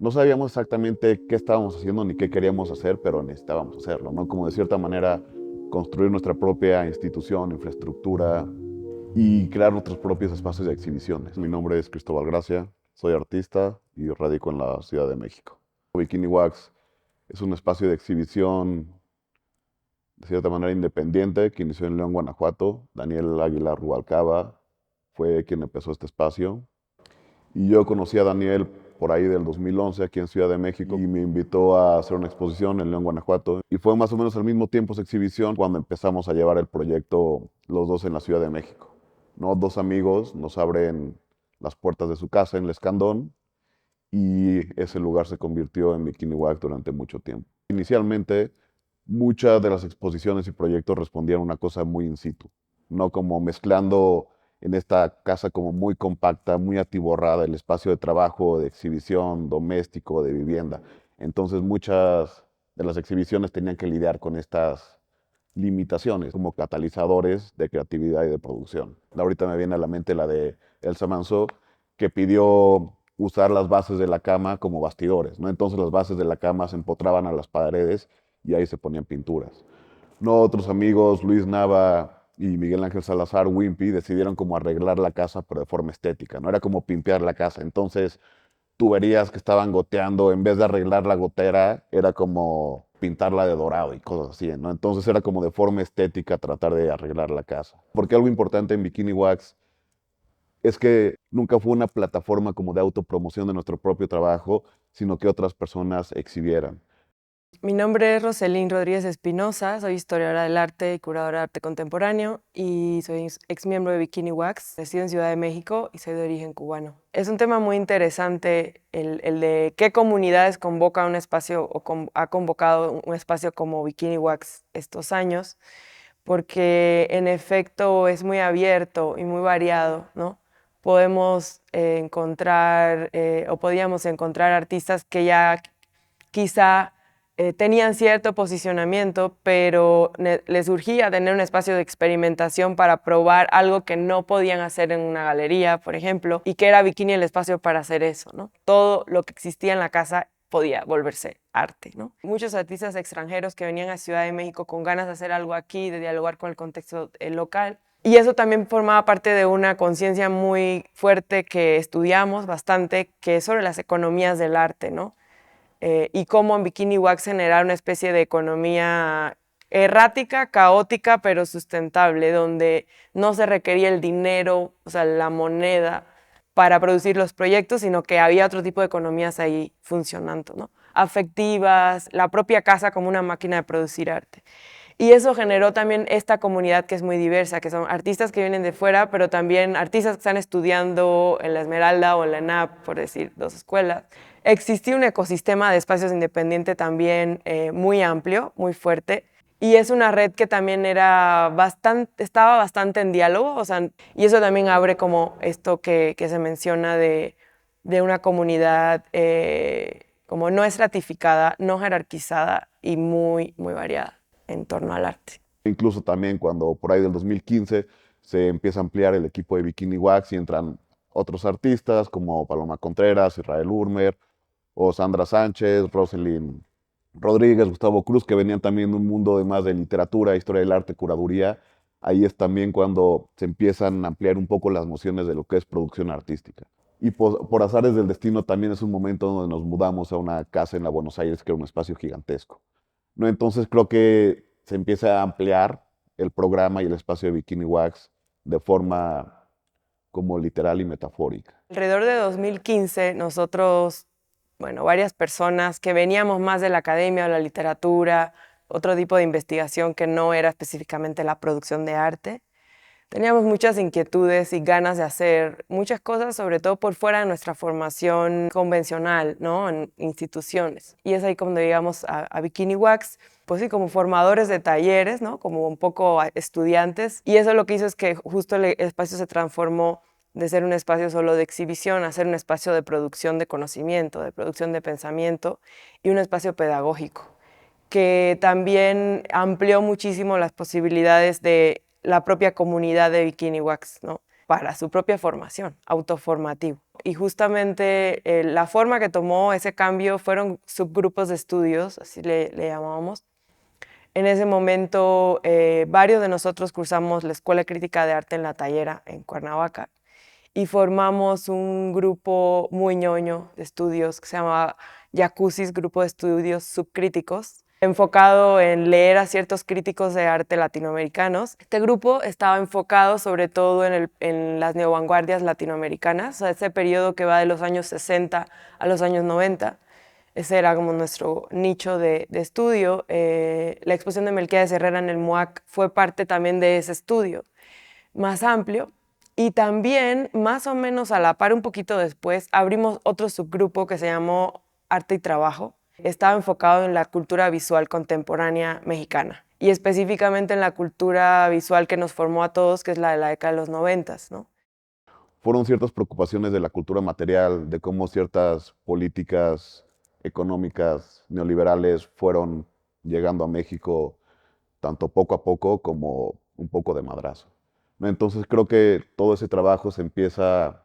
No sabíamos exactamente qué estábamos haciendo ni qué queríamos hacer, pero necesitábamos hacerlo, ¿no? Como de cierta manera construir nuestra propia institución, infraestructura y crear nuestros propios espacios de exhibiciones. Mi nombre es Cristóbal Gracia, soy artista y radico en la Ciudad de México. Bikini Wax es un espacio de exhibición de cierta manera independiente que inició en León, Guanajuato. Daniel Aguilar Rubalcaba fue quien empezó este espacio. Y yo conocí a Daniel por ahí del 2011 aquí en Ciudad de México y me invitó a hacer una exposición en León, Guanajuato. Y fue más o menos al mismo tiempo esa exhibición cuando empezamos a llevar el proyecto los dos en la Ciudad de México. ¿No? Dos amigos nos abren las puertas de su casa en El Escandón y ese lugar se convirtió en Bikini Wax durante mucho tiempo. Inicialmente, muchas de las exposiciones y proyectos respondían a una cosa muy in situ, no como mezclando en esta casa como muy compacta, muy atiborrada, el espacio de trabajo, de exhibición, doméstico, de vivienda. Entonces muchas de las exhibiciones tenían que lidiar con estas limitaciones como catalizadores de creatividad y de producción. Ahorita me viene a la mente la de Elsa Manso, que pidió usar las bases de la cama como bastidores, ¿no? Entonces las bases de la cama se empotraban a las paredes y ahí se ponían pinturas. No, otros amigos, Luis Nava y Miguel Ángel Salazar Wimpy, decidieron como arreglar la casa, pero de forma estética, ¿no? Era como pimpear la casa. Entonces, tuberías que estaban goteando, en vez de arreglar la gotera, era como pintarla de dorado y cosas así, ¿no? Entonces era como de forma estética tratar de arreglar la casa. Porque algo importante en Bikini Wax es que nunca fue una plataforma como de autopromoción de nuestro propio trabajo, sino que otras personas exhibieran. Mi nombre es Roselín Rodríguez Espinosa, soy historiadora del arte y curadora de arte contemporáneo y soy ex miembro de Bikini Wax, resido en Ciudad de México y soy de origen cubano. Es un tema muy interesante el de qué comunidades convoca un espacio o ha convocado un espacio como Bikini Wax estos años, porque en efecto es muy abierto y muy variado, ¿no? Podemos encontrar o podíamos encontrar artistas que ya quizá tenían cierto posicionamiento, pero les urgía tener un espacio de experimentación para probar algo que no podían hacer en una galería, por ejemplo, y que era Bikini el espacio para hacer eso, ¿no? Todo lo que existía en la casa podía volverse arte, ¿no? Muchos artistas extranjeros que venían a Ciudad de México con ganas de hacer algo aquí, de dialogar con el contexto local, y eso también formaba parte de una conciencia muy fuerte que estudiamos bastante, que es sobre las economías del arte, ¿no? Y cómo en Bikini Wax generar una especie de economía errática, caótica, pero sustentable, donde no se requería el dinero, o sea, la moneda para producir los proyectos, sino que había otro tipo de economías ahí funcionando, ¿no? Afectivas, la propia casa como una máquina de producir arte. Y eso generó también esta comunidad que es muy diversa, que son artistas que vienen de fuera, pero también artistas que están estudiando en la Esmeralda o en la ENAP, por decir, dos escuelas. Existía un ecosistema de espacios independientes también muy amplio, muy fuerte, y es una red que también estaba bastante en diálogo, o sea, y eso también abre como esto que se menciona de una comunidad como no estratificada, no jerarquizada y muy, muy variada en torno al arte. Incluso también cuando por ahí del 2015 se empieza a ampliar el equipo de Bikini Wax y entran otros artistas como Paloma Contreras, Israel Urmer o Sandra Sánchez, Roselyn Rodríguez, Gustavo Cruz, que venían también de un mundo de más de literatura, historia del arte, curaduría. Ahí es también cuando se empiezan a ampliar un poco las nociones de lo que es producción artística. Y por azares del destino también es un momento donde nos mudamos a una casa en la Buenos Aires que era un espacio gigantesco, ¿no? Entonces creo que se empieza a ampliar el programa y el espacio de Bikini Wax de forma como literal y metafórica. Alrededor de 2015, nosotros, bueno, varias personas que veníamos más de la academia o la literatura, otro tipo de investigación que no era específicamente la producción de arte, teníamos muchas inquietudes y ganas de hacer muchas cosas, sobre todo por fuera de nuestra formación convencional, ¿no? En instituciones. Y es ahí cuando llegamos a Bikini Wax, pues sí, como formadores de talleres, ¿no? Como un poco estudiantes. Y eso lo que hizo es que justo el espacio se transformó de ser un espacio solo de exhibición a ser un espacio de producción de conocimiento, de producción de pensamiento y un espacio pedagógico que también amplió muchísimo las posibilidades de la propia comunidad de Bikini Wax, ¿no? para su propia formación, autoformativo. Y justamente la forma que tomó ese cambio fueron subgrupos de estudios, así le llamábamos. En ese momento, varios de nosotros cursamos la Escuela Crítica de Arte en La Tallera, en Cuernavaca, y formamos un grupo muy ñoño de estudios que se llamaba Jacuzzi's Grupo de Estudios Subcríticos, enfocado en leer a ciertos críticos de arte latinoamericanos. Este grupo estaba enfocado sobre todo en las neovanguardias latinoamericanas, o sea, ese periodo que va de los años 60 a los años 90. Ese era como nuestro nicho de estudio. La exposición de Melquiades Herrera en el MUAC fue parte también de ese estudio más amplio. Y también, más o menos a la par, un poquito después, abrimos otro subgrupo que se llamó Arte y Trabajo. Estaba enfocado en la cultura visual contemporánea mexicana y específicamente en la cultura visual que nos formó a todos, que es la de la década de los 90, ¿no? Fueron ciertas preocupaciones de la cultura material, de cómo ciertas políticas económicas neoliberales fueron llegando a México tanto poco a poco como un poco de madrazo. ¿No? Entonces creo que todo ese trabajo se empieza a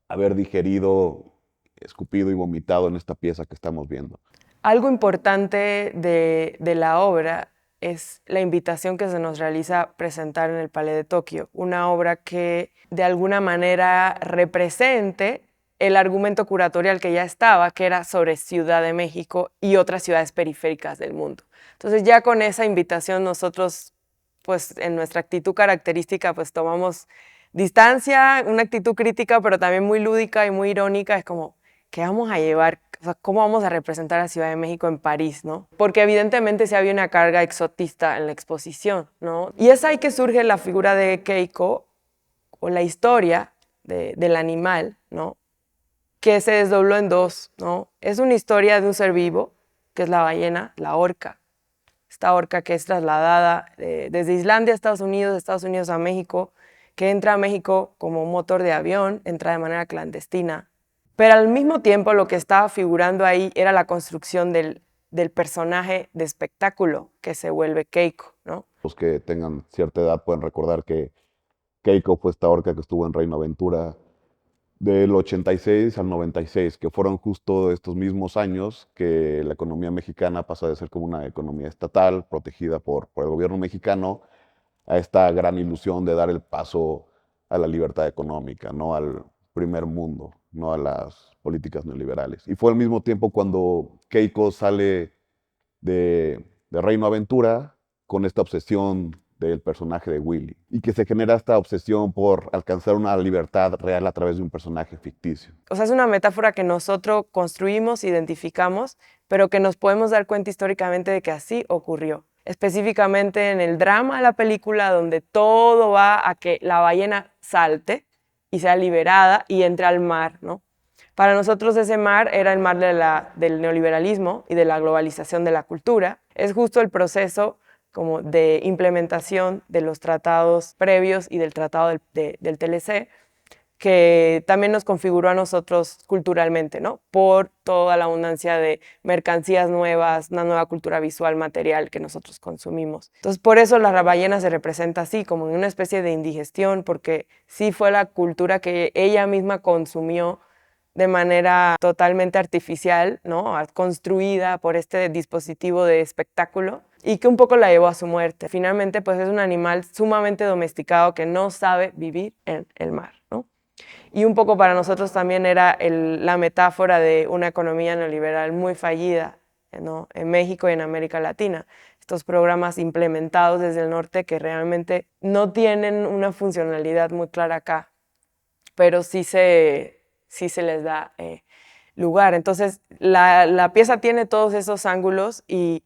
haber digerido, escupido y vomitado en esta pieza que estamos viendo. Algo importante de la obra es la invitación que se nos realiza a presentar en el Palais de Tokio, una obra que de alguna manera represente el argumento curatorial que ya estaba, que era sobre Ciudad de México y otras ciudades periféricas del mundo. Entonces ya con esa invitación nosotros, pues en nuestra actitud característica, pues tomamos distancia, una actitud crítica, pero también muy lúdica y muy irónica, es como, ¿qué vamos a llevar? O sea, ¿cómo vamos a representar a Ciudad de México en París, no? Porque evidentemente sí había una carga exotista en la exposición, ¿no? Y es ahí que surge la figura de Keiko, o la historia del animal, ¿no? Que se desdobló en dos, ¿no? Es una historia de un ser vivo, que es la ballena, la orca. Esta orca que es trasladada desde Islandia a Estados Unidos a México, que entra a México como un motor de avión, entra de manera clandestina. Pero al mismo tiempo lo que estaba figurando ahí era la construcción del personaje de espectáculo que se vuelve Keiko, ¿no? Los que tengan cierta edad pueden recordar que Keiko fue esta orca que estuvo en Reino Aventura del 86 al 96, que fueron justo estos mismos años que la economía mexicana pasa de ser como una economía estatal, protegida por el gobierno mexicano, a esta gran ilusión de dar el paso a la libertad económica, ¿no? Al primer mundo, no a las políticas neoliberales. Y fue al mismo tiempo cuando Keiko sale de Reino Aventura con esta obsesión del personaje de Willy y que se genera esta obsesión por alcanzar una libertad real a través de un personaje ficticio. O sea, es una metáfora que nosotros construimos, identificamos, pero que nos podemos dar cuenta históricamente de que así ocurrió. Específicamente en el drama de la película, donde todo va a que la ballena salte y sea liberada y entre al mar, ¿no? Para nosotros ese mar era el mar del neoliberalismo y de la globalización de la cultura. Es justo el proceso como de implementación de los tratados previos y del tratado del TLC, que también nos configuró a nosotros culturalmente, ¿no? Por toda la abundancia de mercancías nuevas, una nueva cultura visual, material que nosotros consumimos. Entonces, por eso la ballena se representa así, como en una especie de indigestión, porque sí fue la cultura que ella misma consumió de manera totalmente artificial, ¿no? Construida por este dispositivo de espectáculo y que un poco la llevó a su muerte. Finalmente, pues es un animal sumamente domesticado que no sabe vivir en el mar, ¿no? Y un poco para nosotros también era la metáfora de una economía neoliberal muy fallida, ¿no? En México y en América Latina. Estos programas implementados desde el norte que realmente no tienen una funcionalidad muy clara acá, pero sí se les da lugar. Entonces, la pieza tiene todos esos ángulos y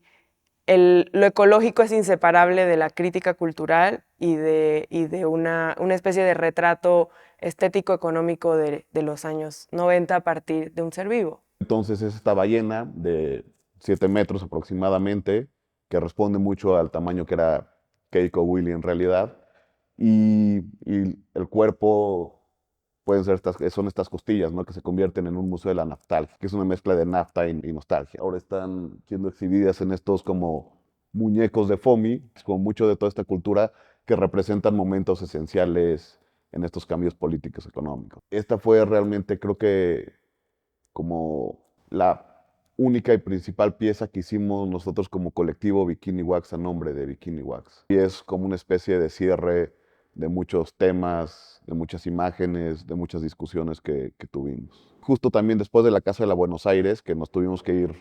lo ecológico es inseparable de la crítica cultural y de una especie de retrato estético-económico de los años 90 a partir de un ser vivo. Entonces es esta ballena de 7 metros aproximadamente, que responde mucho al tamaño que era Keiko Willy en realidad, y el cuerpo pueden ser son estas costillas, ¿no? Que se convierten en un museo de la nostalgia, que es una mezcla de nafta y nostalgia. Ahora están siendo exhibidas en estos como muñecos de foamy, como mucho de toda esta cultura, que representan momentos esenciales en estos cambios políticos económicos. Esta fue realmente, creo que, como la única y principal pieza que hicimos nosotros como colectivo Bikini Wax a nombre de Bikini Wax. Y es como una especie de cierre de muchos temas, de muchas imágenes, de muchas discusiones que tuvimos. Justo también después de la Casa de la Buenos Aires, que nos tuvimos que ir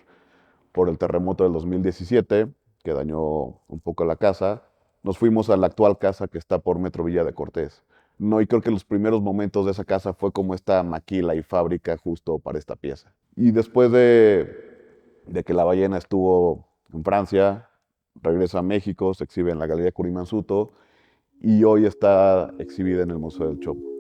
por el terremoto del 2017, que dañó un poco la casa, nos fuimos a la actual casa que está por Metro Villa de Cortés. No, y creo que los primeros momentos de esa casa fue como esta maquila y fábrica justo para esta pieza. Y después de que la ballena estuvo en Francia, regresa a México, se exhibe en la Galería Curimansuto y hoy está exhibida en el Museo del Chopo.